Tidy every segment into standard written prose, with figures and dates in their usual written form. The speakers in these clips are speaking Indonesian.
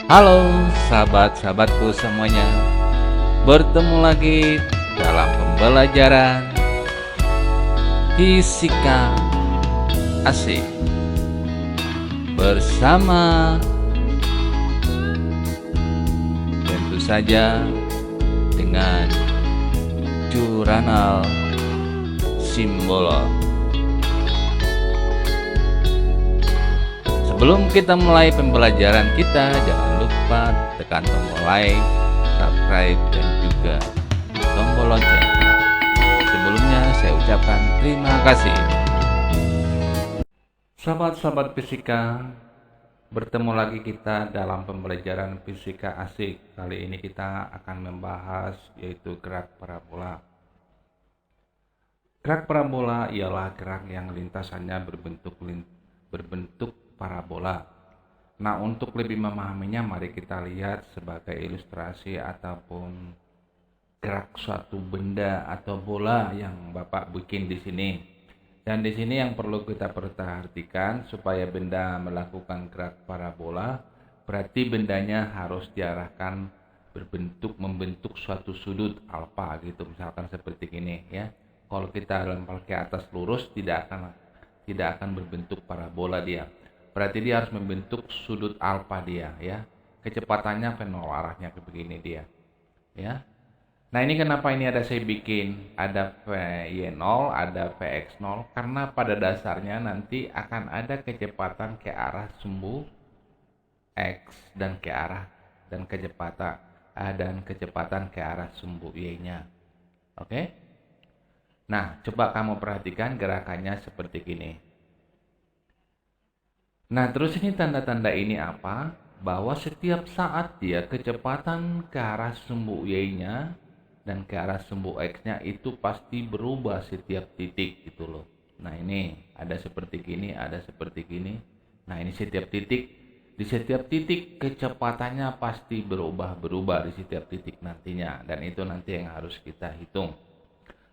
Halo sahabat-sahabatku semuanya, bertemu lagi dalam pembelajaran fisika asik bersama tentu saja dengan Jurnal Simbolon. Sebelum kita mulai pembelajaran kita, jangan lupa tekan tombol like, subscribe, dan juga tombol lonceng. Sebelumnya saya ucapkan terima kasih. Sahabat-sahabat fisika, bertemu lagi kita dalam pembelajaran fisika asik. Kali ini kita akan membahas yaitu gerak parabola. Gerak parabola ialah gerak yang lintasannya berbentuk parabola. Nah, untuk lebih memahaminya, mari kita lihat sebagai ilustrasi ataupun gerak suatu benda atau bola yang Bapak bikin di sini. Dan di sini yang perlu kita perhatikan supaya benda melakukan gerak parabola, berarti bendanya harus diarahkan membentuk suatu sudut alfa gitu, misalkan seperti ini ya. Kalau kita lempar ke atas lurus tidak akan berbentuk parabola dia. Berarti dia harus membentuk sudut alfa dia ya. Kecepatannya V0 arahnya ke begini dia. Ya. Nah, ini kenapa ini ada saya bikin ada Vy0, ada Vx0 karena pada dasarnya nanti akan ada kecepatan ke arah sumbu X dan kecepatan ke arah sumbu Y-nya. Oke? Nah, coba kamu perhatikan gerakannya seperti ini. Nah, terus ini tanda-tanda ini apa? Bahwa setiap saat dia kecepatan ke arah sumbu Y-nya dan ke arah sumbu X-nya itu pasti berubah setiap titik gitu loh. Nah, ini ada seperti gini, ada seperti gini. Nah, ini setiap titik. Di setiap titik kecepatannya pasti berubah di setiap titik nantinya. Dan itu nanti yang harus kita hitung.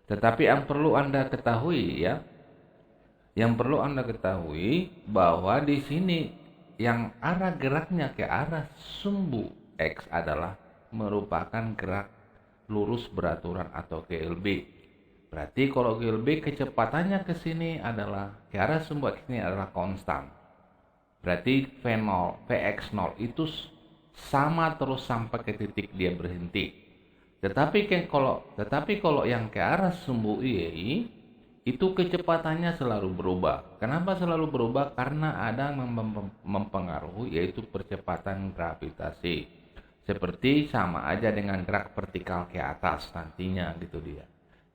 Tetapi yang perlu Anda ketahui ya, bahwa di sini yang arah geraknya ke arah sumbu X adalah merupakan gerak lurus beraturan atau GLB. Berarti kalau GLB kecepatannya ke sini adalah ke arah sumbu X ini adalah konstan. Berarti Vx0 itu sama terus sampai ke titik dia berhenti. Tetapi kalau yang ke arah sumbu Y itu kecepatannya selalu berubah. Kenapa selalu berubah? Karena ada yang mempengaruhi yaitu percepatan gravitasi. Seperti sama aja dengan gerak vertikal ke atas nantinya gitu dia.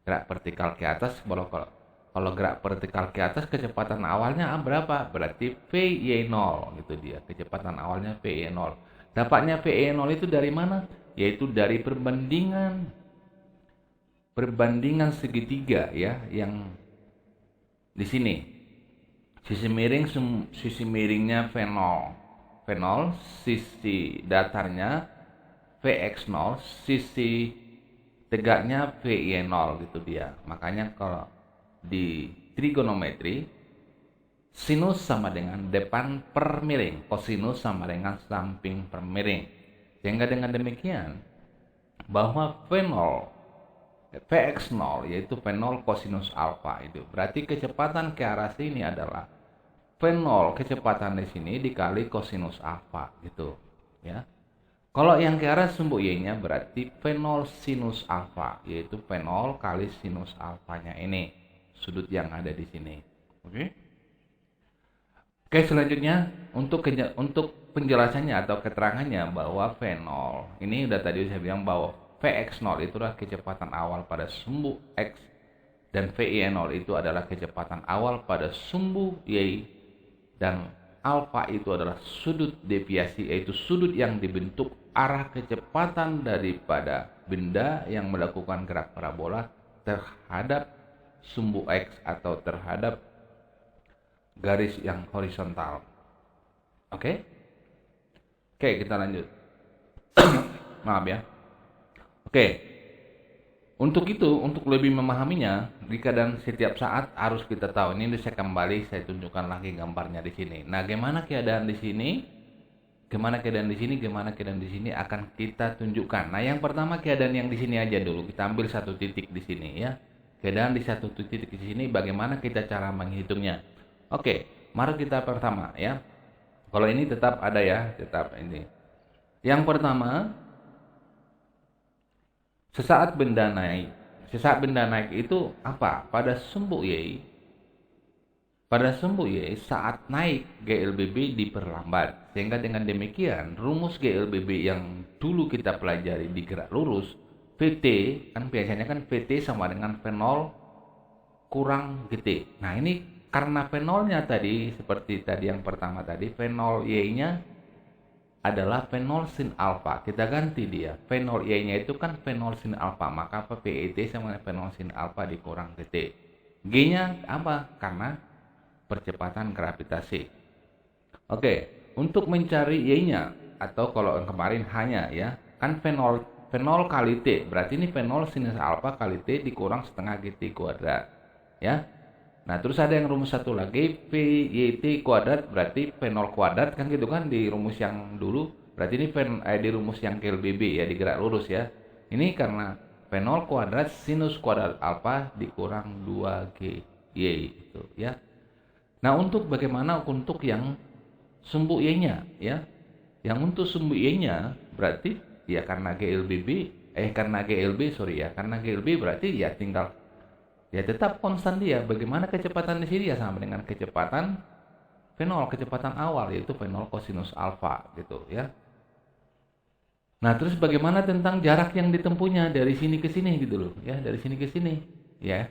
Gerak vertikal ke atas kalau gerak vertikal ke atas kecepatan awalnya berapa? Berarti Vy0 gitu dia. Kecepatan awalnya Vy0. Dapatnya Vy0 itu dari mana? Yaitu dari perbandingan segitiga ya yang di sini. Sisi miringnya V0, sisi datarnya Vx0, sisi tegaknya Vy0 gitu dia. Makanya kalau di trigonometri sinus sama dengan depan per miring, kosinus sama dengan samping per miring. Sehingga dengan demikian bahwa Vx0 yaitu V0 kosinus alfa itu. Berarti kecepatan ke arah sini adalah V0 kecepatan di sini dikali kosinus alfa gitu ya. Kalau yang ke arah sumbu Y-nya berarti V0 sinus alfa yaitu V0 kali sinus alfanya ini. Sudut yang ada di sini. Oke, selanjutnya untuk penjelasannya atau keterangannya bahwa V0 ini udah tadi saya bilang bahwa Vx0 itulah kecepatan awal pada sumbu X dan Vy0 itu adalah kecepatan awal pada sumbu Y dan alfa itu adalah sudut deviasi yaitu sudut yang dibentuk arah kecepatan daripada benda yang melakukan gerak parabola terhadap sumbu X atau terhadap garis yang horizontal. Oke, kita lanjut. Maaf ya. Oke, untuk lebih memahaminya, jika dan setiap saat harus kita tahu. Ini saya tunjukkan lagi gambarnya di sini. Nah, bagaimana keadaan di sini? Gimana keadaan di sini, gimana keadaan di sini akan kita tunjukkan. Nah, yang pertama keadaan yang di sini aja dulu. Kita ambil satu titik di sini ya. Keadaan di satu titik di sini bagaimana kita cara menghitungnya. Oke, mari kita pertama ya. Kalau ini tetap ada ya, tetap ini. Yang pertama, sesaat benda naik. Sesaat benda naik itu apa? Pada sumbu Y. Pada sumbu Y saat naik GLBB diperlambat. Sehingga dengan demikian rumus GLBB yang dulu kita pelajari di gerak lurus VT kan biasanya kan VT sama dengan V0 kurang GT. Nah ini karena V0-nya tadi seperti tadi yang pertama tadi V0 Y-nya adalah V0 sin alfa. Kita ganti dia. V0 Y-nya itu kan V0 sin alfa. Maka VET sama dengan V0 sin alfa dikurang GT. G-nya apa? Karena percepatan gravitasi. Oke, untuk mencari Y-nya atau kalau yang kemarin hanya ya, kan V0 kali T, berarti ini V0 sinus alfa kali T dikurang setengah GT kuadrat. Ya. Nah, terus ada yang rumus satu lagi, VYT kuadrat berarti V0 kuadrat kan gitu kan di rumus yang dulu. Berarti ini di rumus yang KLBB ya, di gerak lurus ya. Ini karena V0 kuadrat sinus kuadrat alfa dikurang 2GY itu ya. Nah, untuk bagaimana untuk yang sumbu Y-nya ya. Yang untuk sumbu Y-nya berarti ya karena GLB berarti ya tinggal ya tetap konstan dia. Bagaimana kecepatan di sini ya sama dengan kecepatan V0, kecepatan awal yaitu V0 kosinus alfa gitu ya. Nah, terus bagaimana tentang jarak yang ditempuhnya dari sini ke sini gitu loh ya, dari sini ke sini ya.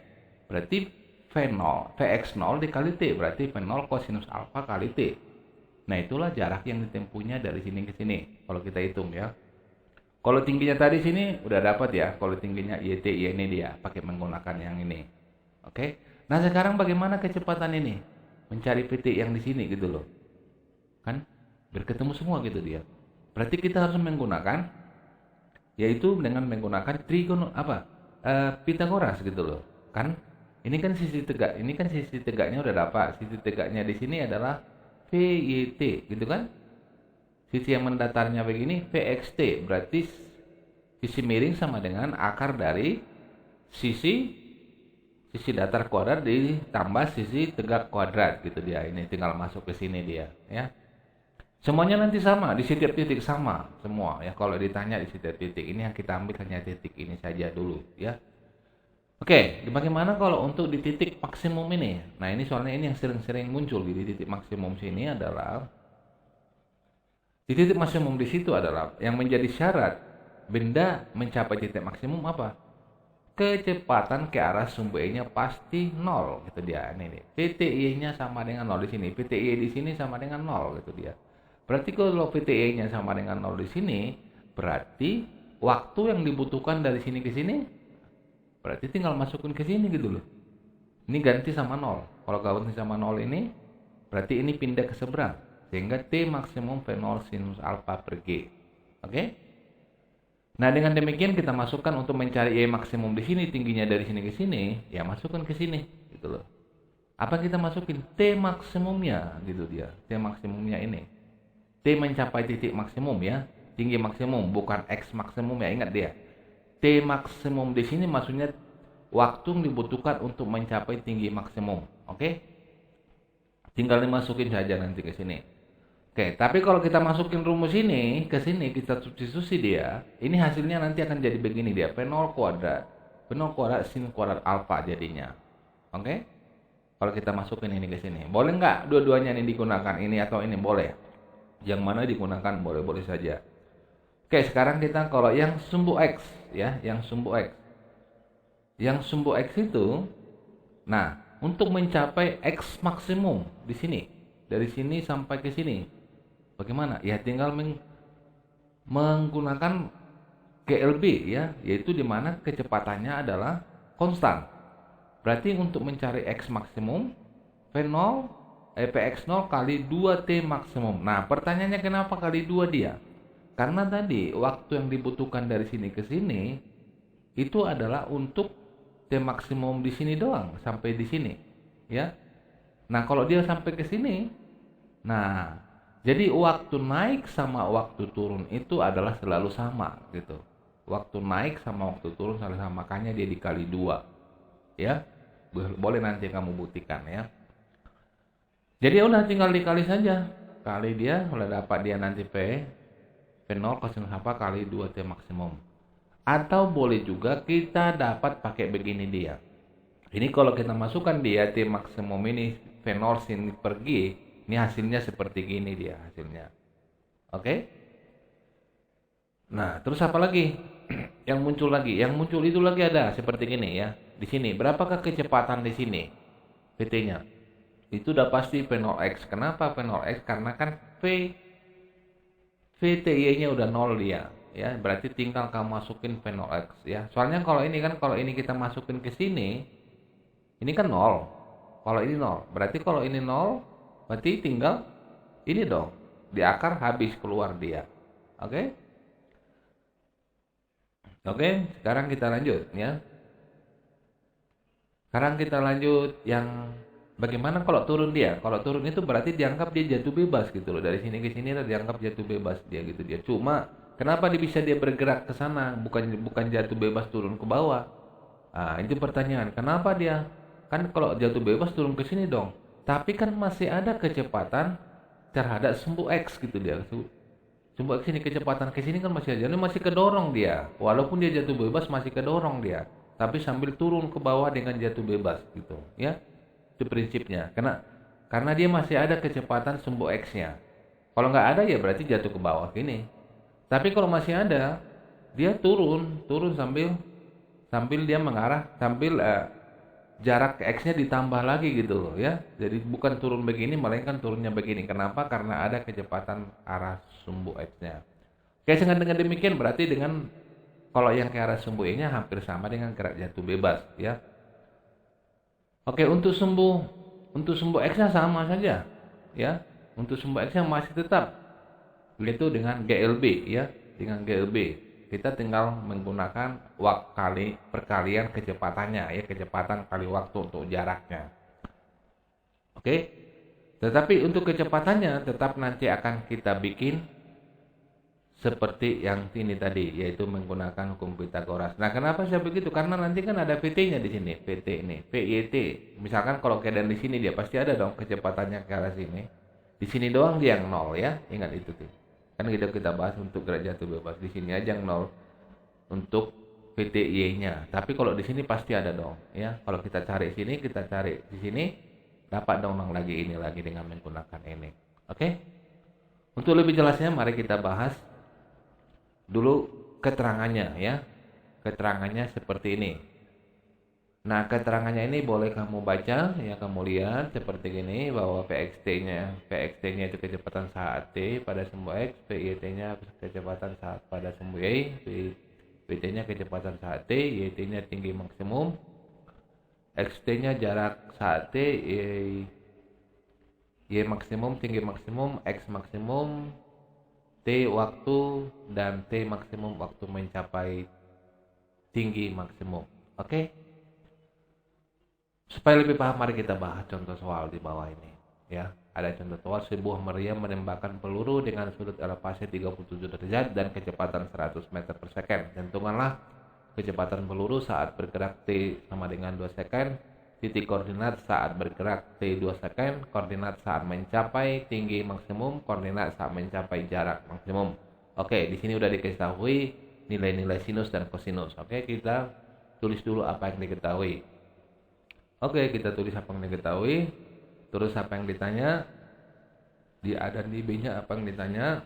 Berarti V0, Vx0 dikali T, berarti V0 kosinus alfa kali T. Nah, itulah jarak yang ditempuhnya dari sini ke sini, kalau kita hitung ya. Kalau tingginya tadi sini udah dapat ya, kalau tingginya YT, Y ini dia, pakai menggunakan yang ini. Oke, nah sekarang bagaimana kecepatan ini? Mencari PT yang di sini gitu loh. Kan, berketemu semua gitu dia. Berarti kita harus menggunakan, yaitu dengan menggunakan Pitagoras gitu loh. Kan, ini kan sisi tegaknya udah dapat. Sisi tegaknya di sini adalah VYT, gitu kan? Sisi yang mendatarnya begini VXT, berarti sisi miring sama dengan akar dari sisi datar kuadrat ditambah sisi tegak kuadrat gitu dia. Ini tinggal masuk ke sini dia, ya. Semuanya nanti sama, di setiap titik sama semua ya. Kalau ditanya di setiap titik, ini yang kita ambil hanya titik ini saja dulu, ya. Oke, bagaimana kalau untuk di titik maksimum ini? Nah, ini soalnya ini yang sering-sering muncul di titik maksimum sini adalah di titik maksimum di situ adalah yang menjadi syarat benda mencapai titik maksimum apa? Kecepatan ke arah sumbu E-nya pasti 0 gitu dia. Ini nih. VTY-nya sama dengan 0 di sini, VTY di sini sama dengan 0 gitu dia. Berarti kalau VTY-nya sama dengan 0 di sini, berarti waktu yang dibutuhkan dari sini ke sini berarti tinggal masukin ke sini gitu loh. Ini ganti sama 0. Kalau ganti sama 0 ini, berarti ini pindah ke seberang. Sehingga T maksimum V0 sinus alfa per G. Oke? Nah, dengan demikian kita masukkan untuk mencari Y maksimum di sini, tingginya dari sini ke sini, ya masukkan ke sini. Gitu loh. Apa kita masukin? T maksimumnya, gitu dia. T maksimumnya ini. T mencapai titik maksimum ya. Tinggi maksimum, bukan X maksimum ya, ingat dia. T maksimum di sini maksudnya waktu yang dibutuhkan untuk mencapai tinggi maksimum. Oke? Tinggal dimasukin saja nanti ke sini. Oke, tapi kalau kita masukin rumus ini ke sini, kita substitusi dia, ini hasilnya nanti akan jadi begini dia, V0 kuadrat. V0 kuadrat sin kuadrat alfa jadinya. Oke? Kalau kita masukin ini ke sini. Boleh nggak dua-duanya ini digunakan, ini atau ini? Boleh. Yang mana digunakan? Boleh-boleh saja. Oke, sekarang kita kalau yang sumbu X ya, yang sumbu X. Yang sumbu X itu nah, untuk mencapai X maksimum di sini, dari sini sampai ke sini. Bagaimana? Ya tinggal menggunakan GLB ya, yaitu di mana kecepatannya adalah konstan. Berarti untuk mencari X maksimum Px0 kali 2T maksimum. Nah, pertanyaannya kenapa kali 2 dia? Karena tadi waktu yang dibutuhkan dari sini ke sini itu adalah untuk T maksimum di sini doang sampai di sini, ya. Nah, kalau dia sampai ke sini, nah Jadi waktu naik sama waktu turun itu adalah selalu sama gitu. Waktu naik sama waktu turun selalu sama, makanya dia dikali 2 ya. Boleh nanti kamu buktikan ya. Jadi ya udah tinggal dikali saja. Kali dia, udah dapat dia nanti P0 kosinus apa kali 2T maksimum. Atau boleh juga kita dapat pakai begini dia. Ini kalau kita masukkan dia T maksimum ini V0 sin per G, ini hasilnya seperti gini dia hasilnya. Oke? Nah, terus apa lagi? Yang muncul lagi, yang muncul itu lagi ada seperti gini ya. Di sini, berapakah kecepatan di sini? VT-nya. Itu udah pasti P0x. Kenapa P0x? Karena kan VTY-nya udah 0 dia. Ya, berarti tinggal kamu masukin P0x ya. Soalnya kalau ini kita masukin ke sini, ini kan 0. Kalau ini 0, berarti kalau ini 0, berarti tinggal ini dong. Di akar habis keluar dia. Oke? Oke, sekarang kita lanjut ya. Sekarang kita lanjut yang bagaimana kalau turun dia? Kalau turun itu berarti dianggap dia jatuh bebas gitu loh. Dari sini ke sini dianggap jatuh bebas dia gitu dia. Cuma kenapa dia bergerak ke sana bukan jatuh bebas turun ke bawah? Ah, itu pertanyaan. Kenapa dia? Kan kalau jatuh bebas turun ke sini dong. Tapi kan masih ada kecepatan terhadap sumbu X gitu dia. Sumbu X ini kecepatan ke sini kan masih ada. Ini masih kedorong dia. Walaupun dia jatuh bebas masih kedorong dia. Tapi sambil turun ke bawah dengan jatuh bebas gitu, ya. Itu prinsipnya. Karena dia masih ada kecepatan sumbu X-nya. Kalau nggak ada ya berarti jatuh ke bawah gini. Tapi kalau masih ada, dia turun sambil dia mengarah sambil jarak X-nya ditambah lagi gitu loh ya. Jadi bukan turun begini melainkan turunnya begini. Kenapa? Karena ada kecepatan arah sumbu X-nya. Oke, dengan demikian berarti kalau yang ke arah sumbu Y-nya hampir sama dengan gerak jatuh bebas ya. Oke, untuk sumbu X-nya sama saja ya. Untuk sumbu X-nya masih tetap yaitu dengan GLB ya. Dengan GLB kita tinggal menggunakan perkalian kecepatannya ya, kecepatan kali waktu untuk jaraknya. Oke. Tetapi untuk kecepatannya tetap nanti akan kita bikin seperti yang ini tadi, yaitu menggunakan hukum Pythagoras. Nah, kenapa saya begitu? Karena nanti kan ada VT-nya di sini, VT ini, PYT. Misalkan kalau keadaan di sini dia pasti ada dong kecepatannya ke arah sini. Di sini doang dia yang 0 ya. Ingat itu tuh. Kan kita bahas untuk gerak jatuh bebas, di sini aja yang 0 untuk VTY-nya. Tapi kalau di sini pasti ada dong ya. Kalau kita cari sini, kita cari di sini, dapat dong lagi ini lagi dengan menggunakan ini. Oke? Untuk lebih jelasnya mari kita bahas dulu keterangannya ya. Keterangannya seperti ini. Nah, keterangannya ini boleh kamu baca ya, kamu lihat seperti ini bahwa PXT-nya itu kecepatan saat T pada sumbu X, PYT-nya kecepatan saat pada sumbu Y, PT-nya kecepatan saat T, YT-nya tinggi maksimum, XT-nya jarak saat T, Y maksimum tinggi maksimum, X maksimum, T waktu, dan T maksimum waktu mencapai tinggi maksimum. Oke? Supaya lebih paham mari kita bahas contoh soal di bawah ini ya. Ada contoh soal sebuah meriam menembakkan peluru dengan sudut elevasi 37 derajat dan kecepatan 100 meter per second. Tentukanlah kecepatan peluru saat bergerak T sama dengan 2 second, titik koordinat saat bergerak T 2 second, koordinat saat mencapai tinggi maksimum, koordinat saat mencapai jarak maksimum. Oke, di sini udah diketahui nilai-nilai sinus dan kosinus. Oke, kita tulis dulu apa yang diketahui. Oke, kita tulis apa yang diketahui, terus apa yang ditanya, di A dan di B-nya apa yang ditanya,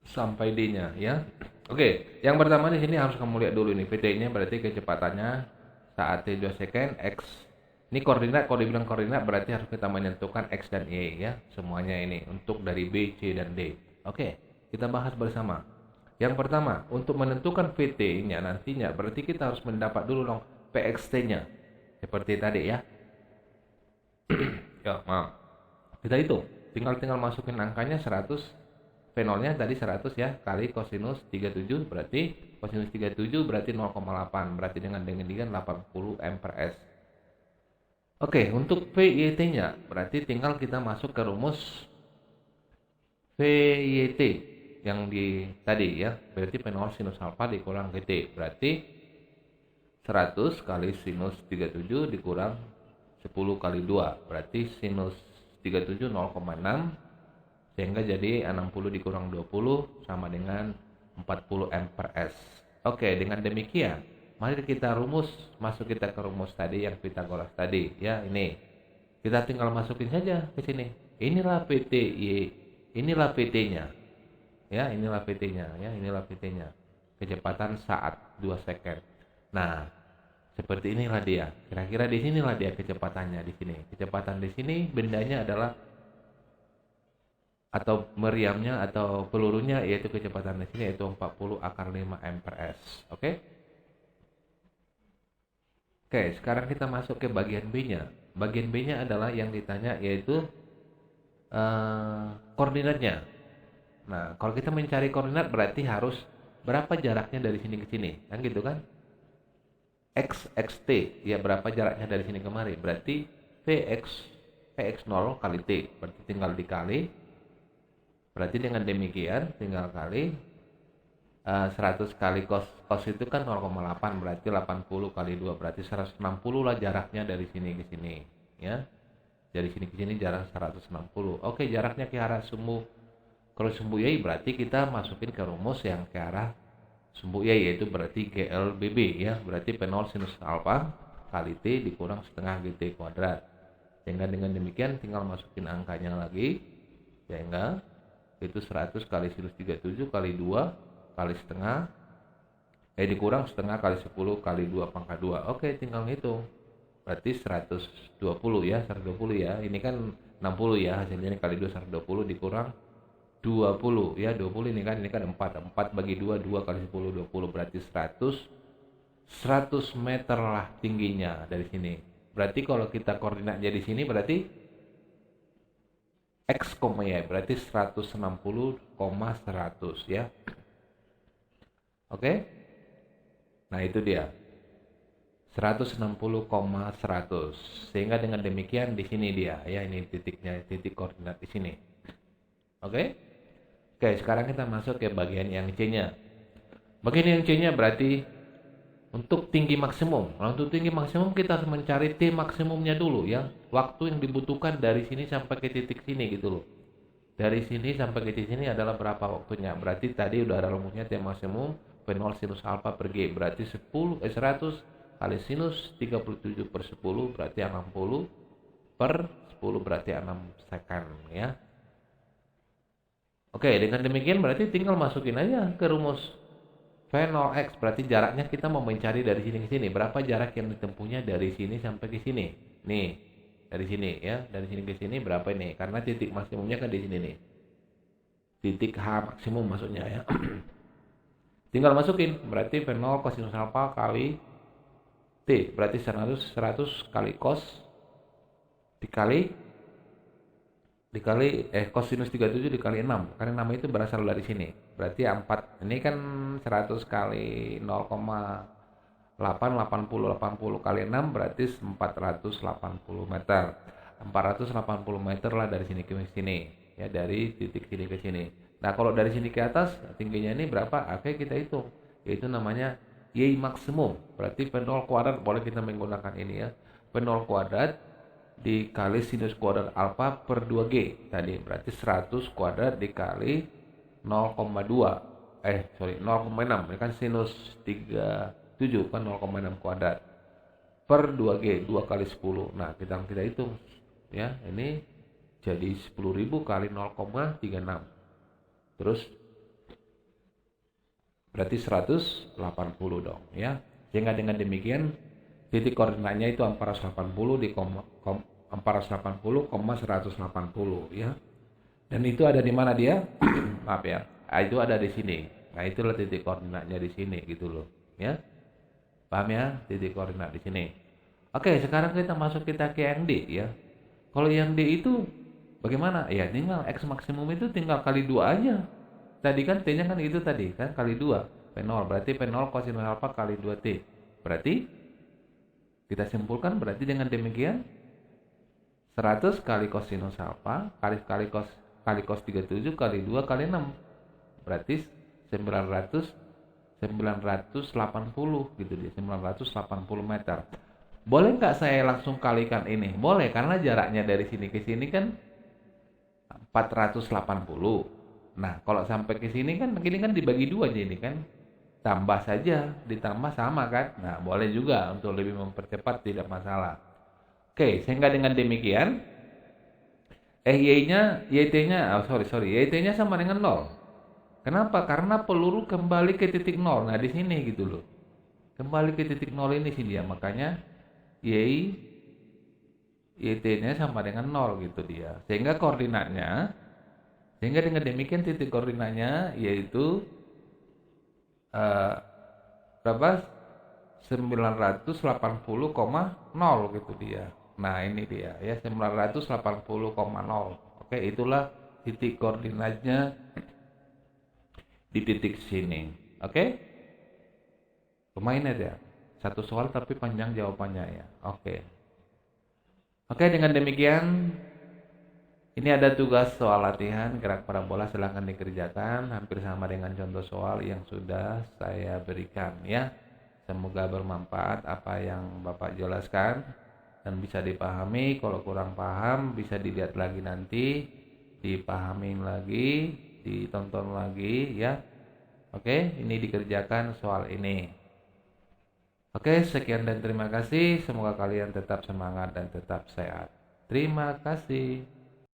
sampai D-nya ya. Oke, yang pertama di sini harus kamu lihat dulu nih, PT-nya berarti kecepatannya saat T 2 second, X. Ini koordinat, kalau dibilang koordinat berarti harus kita menentukan X dan Y ya, semuanya ini untuk dari B, C, dan D. Oke, kita bahas bersama. Yang pertama, untuk menentukan VT-nya nantinya berarti kita harus mendapat dulu dong PXT-nya. Seperti tadi ya. Ya, maaf. Kita hitung. Tinggal masukin angkanya 100. V0-nya tadi 100 ya. Kali kosinus 37 berarti kosinus 37 berarti 0,8. Berarti dengan 80 M per S. Oke, untuk PYT-nya berarti tinggal kita masuk ke rumus VYT yang di tadi ya, berarti P0 sinus alfa dikurang GT, berarti 100 kali sinus 37 dikurang 10 kali 2, berarti sinus 37 0,6, sehingga jadi 60 dikurang 20 sama dengan 40 M per S. Oke, dengan demikian mari kita masuk kita ke rumus tadi yang Pythagoras tadi ya. Ini kita tinggal masukin saja ke sini. Inilah PTY, inilah PT-nya ya, inilah PT-nya ya, inilah PT-nya, kecepatan saat 2 second. Nah, seperti inilah dia. Kira-kira di sinilah dia kecepatannya di sini. Kecepatan di sini bendanya adalah atau meriamnya atau pelurunya yaitu kecepatan di sini yaitu 40 akar 5 M per S. Oke? Oke, sekarang kita masuk ke bagian B-nya. Bagian B-nya adalah yang ditanya yaitu koordinatnya. Nah, kalau kita mencari koordinat berarti harus berapa jaraknya dari sini ke sini, kan gitu kan? XT, ya berapa jaraknya dari sini kemari? Berarti Px0 kali T, berarti tinggal dikali. Berarti dengan demikian tinggal kali 100 kali cos itu kan 0,8, berarti 80 kali 2, berarti 160 lah jaraknya dari sini ke sini ya. Dari sini ke sini jarak 160. Oke, jaraknya ke arah sumbu. Kalau sumbu Y berarti kita masukin ke rumus yang ke arah sumbu Y, yaitu berarti GLBB ya. Berarti P0 sinus alfa kali T dikurang setengah GT kuadrat. Sehingga dengan demikian tinggal masukin angkanya lagi. Sehingga itu 100 kali sinus 37 kali 2 kali setengah dikurang setengah kali 10 kali 2 pangkat 2. Oke, tinggal ngitung. Berarti 120 ya, 120 ya. Ini kan 60 ya, hasilnya ini kali 2 120 dikurang 20 ya, 20 ini kan 4 bagi 2 kali 10 20, berarti 100 meter lah tingginya dari sini. Berarti kalau kita koordinatnya di sini berarti X, Y berarti 160,100 ya. Oke. Nah, itu dia. 160,100. Sehingga dengan demikian di sini dia ya, ini titiknya, titik koordinat di sini. Oke? Oke, sekarang kita masuk ke bagian yang C-nya. Bagian yang C-nya berarti untuk tinggi maksimum. Nah, untuk tinggi maksimum kita harus mencari T maksimumnya dulu ya. Waktu yang dibutuhkan dari sini sampai ke titik sini gitu loh. Dari sini sampai ke titik sini adalah berapa waktunya? Berarti tadi udah ada rumusnya T maksimum P0 sinus alfa per G, berarti 100 kali sinus 37 per 10 berarti 60 per 10 berarti 6 second ya. Oke, dengan demikian berarti tinggal masukin aja ke rumus V0x, berarti jaraknya kita mau mencari dari sini ke sini. Berapa jarak yang ditempuhnya dari sini sampai ke sini? Nih, dari sini ya, dari sini ke sini berapa ini? Karena titik maksimumnya kan di sini nih. Titik H maksimum maksudnya ya. Tinggal masukin, berarti V0 cosinus alfa kali T, berarti 100 kali cos dikali cosinus 37 dikali 6, karena 6 itu berasal dari sini. Berarti 4, ini kan 100 kali 0,8 80 kali 6 berarti 480 meter. 480 meter lah dari sini ke sini ya, dari titik sini ke sini. Nah, kalau dari sini ke atas tingginya ini berapa? Oke, kita hitung. Yaitu namanya Y maksimum. Berarti P0 kuadrat, boleh kita menggunakan ini ya. P0 kuadrat dikali sinus kuadrat alfa per 2G tadi. Berarti 100 kuadrat dikali 0,6. Ini kan sinus 37 kan 0,6 kuadrat per 2G, 2 kali 10. Nah, kita hitung ya. Ini jadi 10.000 kali 0,36. Terus berarti 180 dong ya. Sehingga dengan demikian titik koordinatnya itu 480 di 480,180 ya. Dan itu ada di mana dia? Maaf ya. Itu ada di sini. Nah, itulah titik koordinatnya di sini gitu loh ya. Paham ya? Titik koordinat di sini. Oke, sekarang kita masuk ke yang D ya. Kalau yang D itu bagaimana? Ya, tinggal X maksimum itu tinggal kali 2 aja. Tadi kan T-nya kan itu tadi kan kali 2. P0 berarti P0 cosinus alfa kali 2T. Berarti kita simpulkan berarti dengan demikian 100 kali cosinus alfa kali cos kali cos 37 kali 2 kali 6. Berarti 980 gitu dia, 980 meter. Boleh nggak saya langsung kalikan ini? Boleh, karena jaraknya dari sini ke sini kan 480. Nah, kalau sampai ke sini kan ini kan dibagi dua jadi kan. Tambah saja, ditambah sama kan. Nah, boleh juga untuk lebih mempercepat, tidak masalah. Oke, sehingga dengan demikian YT-nya, YT-nya sama dengan 0. Kenapa? Karena peluru kembali ke titik 0. Nah, di sini gitu loh. Kembali ke titik 0 ini sih dia. Makanya YT-nya sama dengan 0 gitu dia. Sehingga dengan demikian titik koordinatnya yaitu eh, berapa? 980,0 gitu dia. Nah, ini dia ya 980,0. Oke, itulah titik koordinatnya di titik sini. Oke? Lumayan ya. Satu soal tapi panjang jawabannya ya. Oke. Oke, dengan demikian ini ada tugas soal latihan gerak parabola, silahkan dikerjakan hampir sama dengan contoh soal yang sudah saya berikan ya. Semoga bermanfaat apa yang Bapak jelaskan dan bisa dipahami. Kalau kurang paham bisa dilihat lagi nanti, dipahami lagi, ditonton lagi ya. Oke, ini dikerjakan soal ini. Oke, sekian dan terima kasih. Semoga kalian tetap semangat dan tetap sehat. Terima kasih.